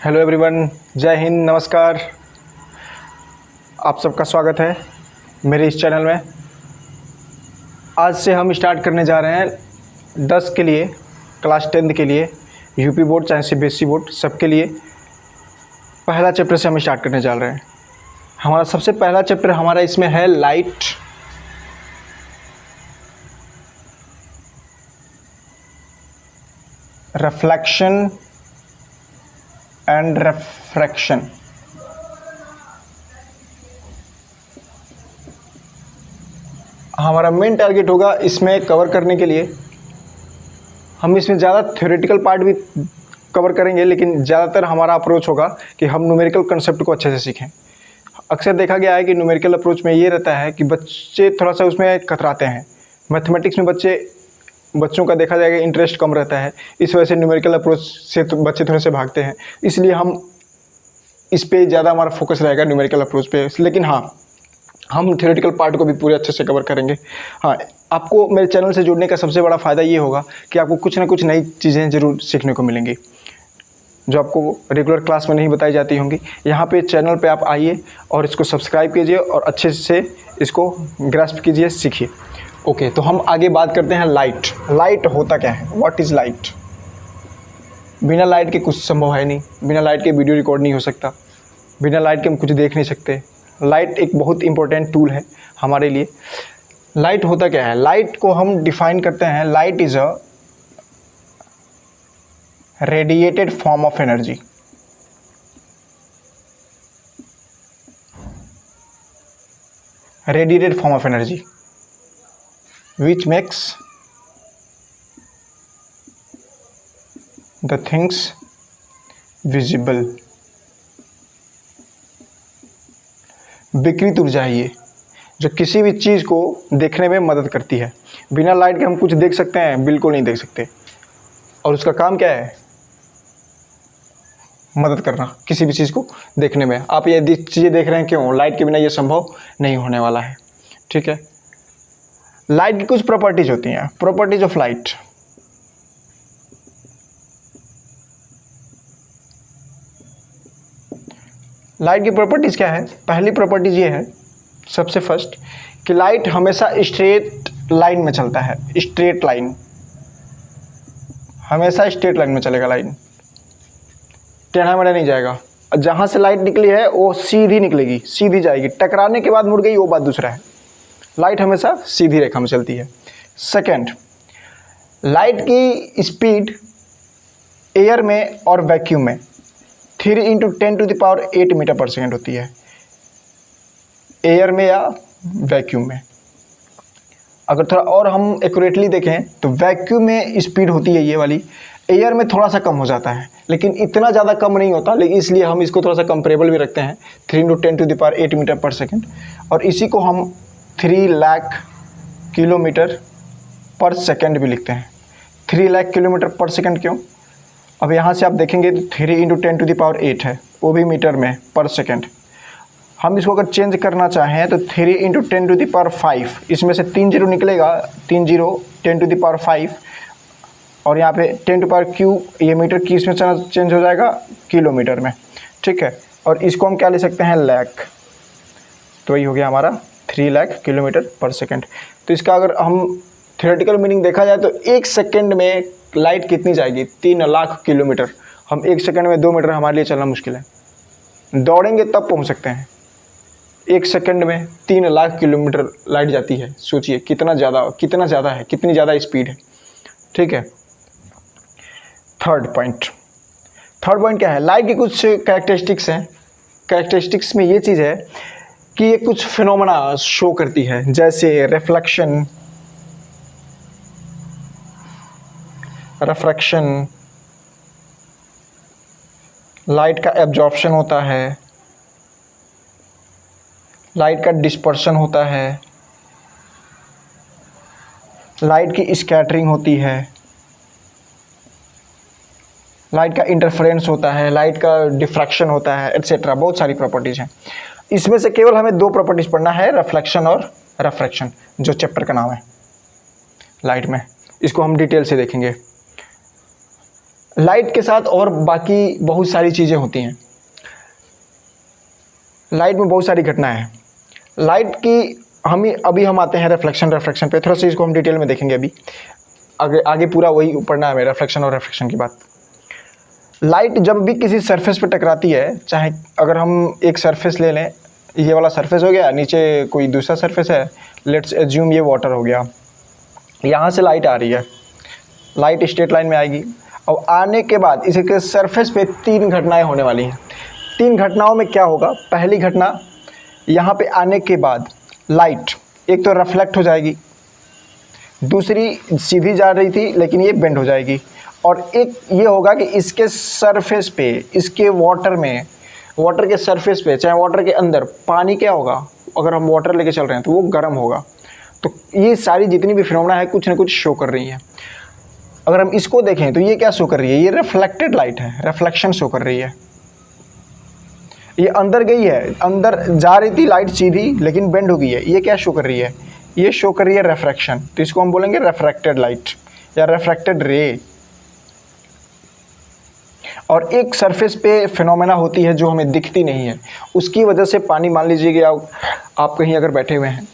Hello everyone, जय हिंद, नमस्कार। आप सबका स्वागत है मेरे इस चैनल में। आज से हम स्टार्ट करने जा रहे हैं 10 के लिए, क्लास 10 के लिए, यूपी बोर्ड चाहे सीबीएसई बोर्ड, सबके लिए पहला चैप्टर से हम स्टार्ट करने जा रहे हैं। हमारा सबसे पहला चैप्टर हमारा इसमें है लाइट, रिफ्लेक्शन एंड रिफ्रैक्शन। हमारा मेन टारगेट होगा इसमें कवर करने के लिए। हम इसमें ज़्यादा थ्योरेटिकल पार्ट भी कवर करेंगे, लेकिन ज़्यादातर हमारा अप्रोच होगा कि हम न्यूमेरिकल कंसेप्ट को अच्छे से सीखें। अक्सर देखा गया है कि न्यूमेरिकल अप्रोच में ये रहता है कि बच्चे थोड़ा सा उसमें कतराते हैं। मैथमेटिक्स में बच्चों का देखा जाएगा इंटरेस्ट कम रहता है, इस वजह से न्यूमेरिकल अप्रोच से तो बच्चे थोड़े से भागते हैं। इसलिए हम इस पे ज़्यादा हमारा फोकस रहेगा न्यूमेरिकल अप्रोच पे। लेकिन हाँ, हम थ्योरेटिकल पार्ट को भी पूरे अच्छे से कवर करेंगे। हाँ, आपको मेरे चैनल से जुड़ने का सबसे बड़ा फ़ायदा ये होगा कि आपको कुछ ना कुछ नई चीज़ें ज़रूर सीखने को मिलेंगी जो आपको रेगुलर क्लास में नहीं बताई जाती होंगी। यहाँ पे चैनल पे आप आइए और इसको सब्सक्राइब कीजिए और अच्छे से इसको ग्रास्प कीजिए, सीखिए। ओके, तो हम आगे बात करते हैं लाइट। लाइट होता क्या है? What is light? बिना लाइट के कुछ संभव है नहीं। बिना लाइट के वीडियो रिकॉर्ड नहीं हो सकता। बिना लाइट के हम कुछ देख नहीं सकते। लाइट एक बहुत इंपॉर्टेंट टूल है हमारे लिए। लाइट होता क्या है? लाइट को हम डिफाइन करते हैं, light is a radiated form of energy. Radiated form of energy which makes the things visible। विकृत ऊर्जा है ये, जो किसी भी चीज़ को देखने में मदद करती है। बिना लाइट के हम कुछ देख सकते हैं? बिल्कुल नहीं देख सकते। और उसका काम क्या है? मदद करना किसी भी चीज़ को देखने में। आप ये चीज़ें देख रहे हैं, क्यों? लाइट के बिना ये संभव नहीं होने वाला है। ठीक है। लाइट की कुछ प्रॉपर्टीज होती हैं, प्रॉपर्टीज ऑफ लाइट। लाइट की प्रॉपर्टीज क्या है? पहली प्रॉपर्टीज ये है, सबसे फर्स्ट, कि लाइट हमेशा स्ट्रेट लाइन में चलता है। स्ट्रेट लाइन, हमेशा स्ट्रेट लाइन में चलेगा। लाइन टेढ़ा मेढ़ा नहीं जाएगा। जहां से लाइट निकली है वो सीधी निकलेगी, सीधी जाएगी। टकराने के बाद मुड़ गई वो बात दूसरा है। लाइट हमेशा सीधी रेखा में चलती है। सेकंड, लाइट की स्पीड एयर में और वैक्यूम में 3 × 10⁸ मीटर पर सेकेंड होती है। एयर में या वैक्यूम में। अगर थोड़ा और हम एक्यूरेटली देखें तो वैक्यूम में स्पीड होती है ये वाली, एयर में थोड़ा सा कम हो जाता है, लेकिन इतना ज़्यादा कम नहीं होता। लेकिन इसलिए हम इसको थोड़ा सा कंपेरेबल भी रखते हैं, 3 × 10⁸ मीटर पर सेकेंड। और इसी को हम 3 लाख किलोमीटर पर सेकंड भी लिखते हैं। 3 लाख किलोमीटर पर सेकंड क्यों? अब यहाँ से आप देखेंगे तो 3 × 10⁸ है, वो भी मीटर में पर सेकंड। हम इसको अगर चेंज करना चाहें तो 3 × 10⁵, इसमें से 3 जीरो निकलेगा, 3 जीरो 10⁵, और यहाँ पे 10⁵, ये मीटर की इसमें चेंज हो जाएगा किलोमीटर में। ठीक है। और इसको हम क्या ले सकते हैं? लाख। तो वही हो गया हमारा 3 लाख किलोमीटर पर सेकंड। तो इसका अगर हम थ्योरेटिकल मीनिंग देखा जाए तो 1 सेकंड में लाइट कितनी जाएगी? 3 लाख किलोमीटर। हम 1 सेकंड में 2 मीटर हमारे लिए चलना मुश्किल है। दौड़ेंगे तब पहुंच सकते हैं। 1 सेकंड में 3 लाख किलोमीटर लाइट जाती है। सोचिए कितना ज़्यादा है, कितनी ज़्यादा स्पीड है। ठीक है। थर्ड पॉइंट क्या है? लाइट की कुछ कैरेक्टरिस्टिक्स हैं। कैरेक्टरिस्टिक्स में ये चीज़ है कि ये कुछ फिनोमेना शो करती है, जैसे रिफ्लेक्शन, रिफ्रैक्शन, लाइट का एब्जॉर्प्शन होता है, लाइट का डिस्पर्शन होता है, लाइट की स्कैटरिंग होती है, लाइट का इंटरफेरेंस होता है, लाइट का डिफ्रैक्शन होता है, एट्सेट्रा। बहुत सारी प्रॉपर्टीज़ हैं। इसमें से केवल हमें 2 प्रॉपर्टीज़ पढ़ना है, रिफ्लेक्शन और रिफ्रैक्शन, जो चैप्टर का नाम है लाइट में। इसको हम डिटेल से देखेंगे। लाइट के साथ और बाकी बहुत सारी चीज़ें होती हैं। लाइट में बहुत सारी घटनाएं हैं। लाइट की अभी हम आते हैं रिफ्लेक्शन पे, थोड़ा सा इसको हम डिटेल में देखेंगे। अभी आगे पूरा वही पढ़ना है, रिफ्लेक्शन और रिफ्रैक्शन की बात। लाइट जब भी किसी सरफेस पे टकराती है, चाहे अगर हम एक सरफेस ले लें, ये वाला सरफेस हो गया, नीचे कोई दूसरा सरफेस है, लेट्स एज्यूम ये वाटर हो गया, यहाँ से लाइट आ रही है, लाइट स्ट्रेट लाइन में आएगी। और आने के बाद इसके सरफेस पे 3 घटनाएं होने वाली हैं। 3 घटनाओं में क्या होगा? पहली घटना, यहाँ पे आने के बाद लाइट एक तो रिफ्लेक्ट हो जाएगी, दूसरी सीधी जा रही थी लेकिन ये बेंड हो जाएगी, और एक ये होगा कि इसके सरफेस पे, इसके वाटर के सरफेस पे, चाहे वाटर के अंदर पानी क्या होगा, अगर हम वाटर लेके चल रहे हैं तो वो गर्म होगा। तो ये सारी जितनी भी फिनोमेना है कुछ ना कुछ शो कर रही हैं। अगर हम इसको देखें तो ये क्या शो कर रही है? ये रिफ्लेक्टेड लाइट है, रिफ्लेक्शन शो कर रही है। ये अंदर गई है, अंदर जा रही थी लाइट सीधी लेकिन बेंड हो गई है, ये क्या शो कर रही है? ये शो कर रही है रिफ्रैक्शन। तो इसको हम बोलेंगे रिफ्रैक्टेड लाइट या रिफ्रैक्टेड रे। और एक सरफेस पे फिनोमेना होती है जो हमें दिखती नहीं है, उसकी वजह से पानी, मान लीजिए कि आप कहीं अगर बैठे हुए हैं,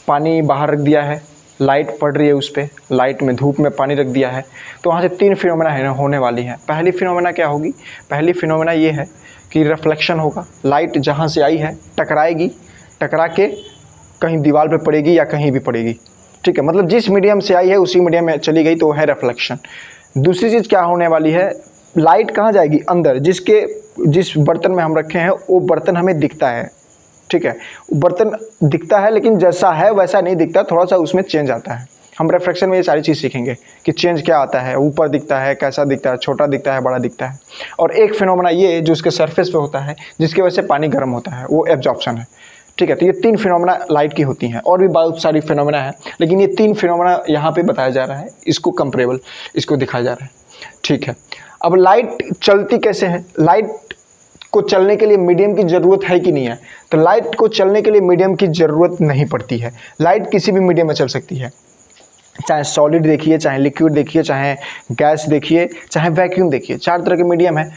पानी बाहर रख दिया है, लाइट पड़ रही है उस पर, लाइट में, धूप में पानी रख दिया है, तो वहाँ से 3 फिनोमेना होने वाली हैं। पहली फिनोमेना क्या होगी? पहली फिनोमेना ये है कि रिफ्लेक्शन होगा। लाइट जहाँ से आई है टकराएगी, टकरा के कहीं दीवार पे पड़ेगी या कहीं भी पड़ेगी, ठीक है, मतलब जिस मीडियम से आई है उसी मीडियम में चली गई, तो वो है रिफ्लेक्शन। दूसरी चीज़ क्या होने वाली है? लाइट कहाँ जाएगी? अंदर, जिस बर्तन में हम रखे हैं वो बर्तन हमें दिखता है, ठीक है, बर्तन दिखता है लेकिन जैसा है वैसा नहीं दिखता, थोड़ा सा उसमें चेंज आता है। हम रिफ्रैक्शन में ये सारी चीज़ सीखेंगे कि चेंज क्या आता है, ऊपर दिखता है, कैसा दिखता है, छोटा दिखता है, बड़ा दिखता है। और एक फिनोमेना ये जो उसके सरफेस पे होता है, जिसकी वजह से पानी गर्म होता है, वो एब्जॉर्प्शन है, ठीक है। तो ये 3 फिनोमेना लाइट की होती हैं, और भी बहुत सारी फिनोमेना है, लेकिन ये 3 फिनोमेना यहाँ पे बताया जा रहा है, इसको कंपेरेबल, इसको दिखाया जा रहा है, ठीक है। अब लाइट चलती कैसे है? लाइट को चलने के लिए मीडियम की ज़रूरत है कि नहीं है? तो लाइट को चलने के लिए मीडियम की ज़रूरत नहीं पड़ती है। लाइट किसी भी मीडियम में चल सकती है, चाहे सॉलिड देखिए, चाहे लिक्विड देखिए, चाहे गैस देखिए, चाहे वैक्यूम देखिए, 4 तरह के मीडियम है।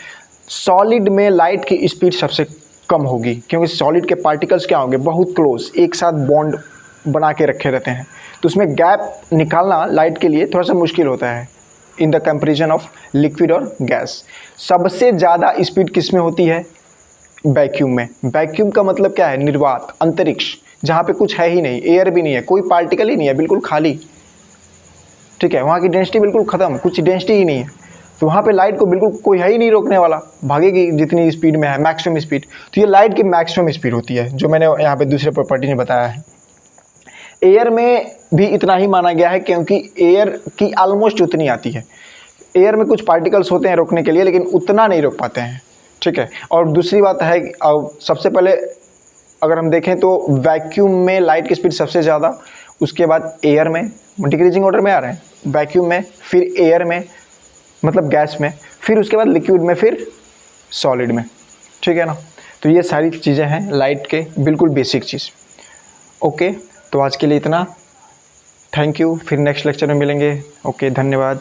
सॉलिड में लाइट की स्पीड सबसे कम होगी, क्योंकि सॉलिड के पार्टिकल्स क्या होंगे? बहुत क्लोज, एक साथ बॉन्ड बना के रखे रहते हैं, तो उसमें गैप निकालना लाइट के लिए थोड़ा सा मुश्किल होता है in the comparison of liquid और गैस। सबसे ज़्यादा स्पीड किस में होती है? वैक्यूम में। वैक्यूम का मतलब क्या है? निर्वात, अंतरिक्ष, जहाँ पे कुछ है ही नहीं, एयर भी नहीं है, कोई पार्टिकल ही नहीं है, बिल्कुल खाली, ठीक है, वहाँ की डेंसिटी बिल्कुल ख़त्म, कुछ डेंसिटी ही नहीं है, तो वहाँ पे लाइट को बिल्कुल कोई है ही नहीं रोकने वाला, भागेगी जितनी स्पीड में है, मैक्सिमम स्पीड। तो ये लाइट की मैक्सिमम स्पीड होती है, जो मैंने यहाँ पे दूसरे प्रॉपर्टी में बताया है। एयर में भी इतना ही माना गया है, क्योंकि एयर की ऑलमोस्ट उतनी आती है। एयर में कुछ पार्टिकल्स होते हैं रोकने के लिए, लेकिन उतना नहीं रोक पाते हैं, ठीक है। और दूसरी बात है, सबसे पहले अगर हम देखें तो वैक्यूम में लाइट की स्पीड सबसे ज़्यादा, उसके बाद एयर में, डिक्रीजिंग ऑर्डर में आ रहे हैं, वैक्यूम में, फिर एयर में, मतलब गैस में, फिर उसके बाद लिक्विड में, फिर सॉलिड में, ठीक है ना। तो ये सारी चीज़ें हैं लाइट के, बिल्कुल बेसिक चीज़। ओके, तो आज के लिए इतना, थैंक यू, फिर नेक्स्ट लेक्चर में मिलेंगे। ओके, धन्यवाद।